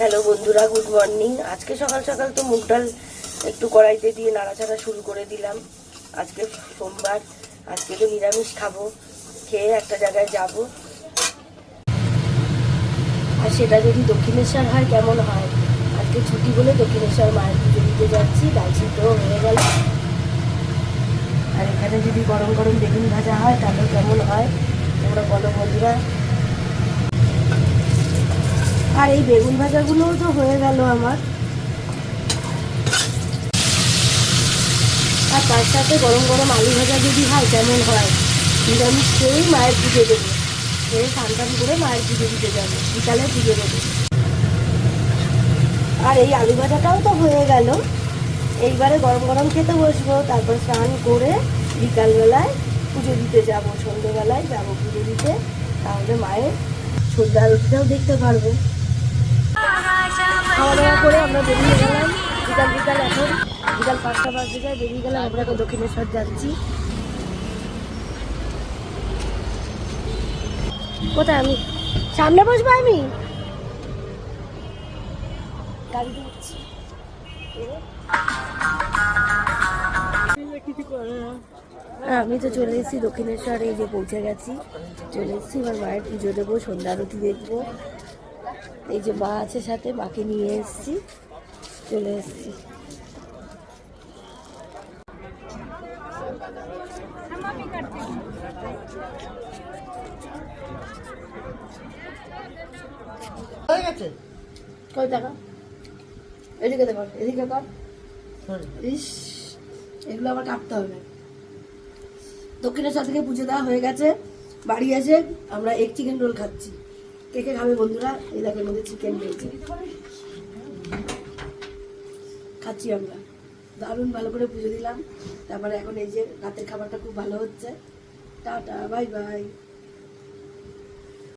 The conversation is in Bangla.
হ্যালো বন্ধুরা, গুড মর্নিং। আজকে সকাল সকাল তো মুগ ডাল একটু কড়াইতে দিয়ে নাড়াচাড়া শুরু করে দিলাম। আজকে সোমবার, আজকে তো নিরামিষ খাবো, খেয়ে একটা জায়গায় যাব। আর সেটা যদি দক্ষিণেশ্বর হয় কেমন হয়। আজকে ছুটি বলে দক্ষিণেশ্বর মায়ের পুজো দিতে যাচ্ছি। ডাল সিদ্ধ হয়ে গেল। আর এখানে যদি গরম গরম বেগুন ভাজা হয় তাহলে কেমন হয় তোমরা বলো বন্ধুরা। আর এই বেগুন ভাজাগুলোও তো হয়ে গেল আমার। আর তার সাথে গরম গরম আলু ভাজা যদি হয় কেমন হয়। নিরামিষ খেয়েই মায়ের পুজো দেবো, খেয়ে স্নান করে মায়ের পুজো দিতে যাবো, বিকালে পুজো দেবো। আর এই আলু ভাজাটাও তো হয়ে গেল। এইবারে গরম গরম খেতে বসবো, তারপর স্নান করে বিকালবেলায় পুজো দিতে যাব, সন্ধ্যেবেলায় যাবো পুজো দিতে। তাহলে মায়ের সন্ধ্যা আরতিটাও দেখতে পারবো। খাওয়া দাওয়া করে আমরা বেরিয়ে গেলাম। বিকাল এখন বিকাল 5টা বাজে যায়, বেরিয়ে গেলাম। আমরা এখন দক্ষিণেশ্বর যাচ্ছি। কোথায়? আমি সামনে বসবো। আমি গাড়িতে উঠছি। আমি তো চলে এসেছি দক্ষিণেশ্বর, এই যে পৌঁছে গেছি, চলে এসেছি। এবার মায়ের পুজো দেবো, সন্ধ্যা আরতি দেখবো। এই যে মা আছে সাথে, মাকে নিয়ে এসেছি, চলে এসেছি। কই টাকা? এদিকে দেখো, এদিকে কর। ইস, এগুলো আবার কাটতে হবে। দক্ষিণেশ্বর থেকে পুজো দেওয়া হয়ে গেছে। বাড়ি এসে আমরা এগ চিকেন রোল খাচ্ছি। কে কে খাবে বন্ধুরা? এই দেখের মধ্যে চিকেন রয়েছে, খাচ্ছি আমরা। দারুণ ভালো করে পুজো দিলাম। তারপরে এখন এই যে রাতের খাবারটা খুব ভালো হচ্ছে। Tata, bye bye.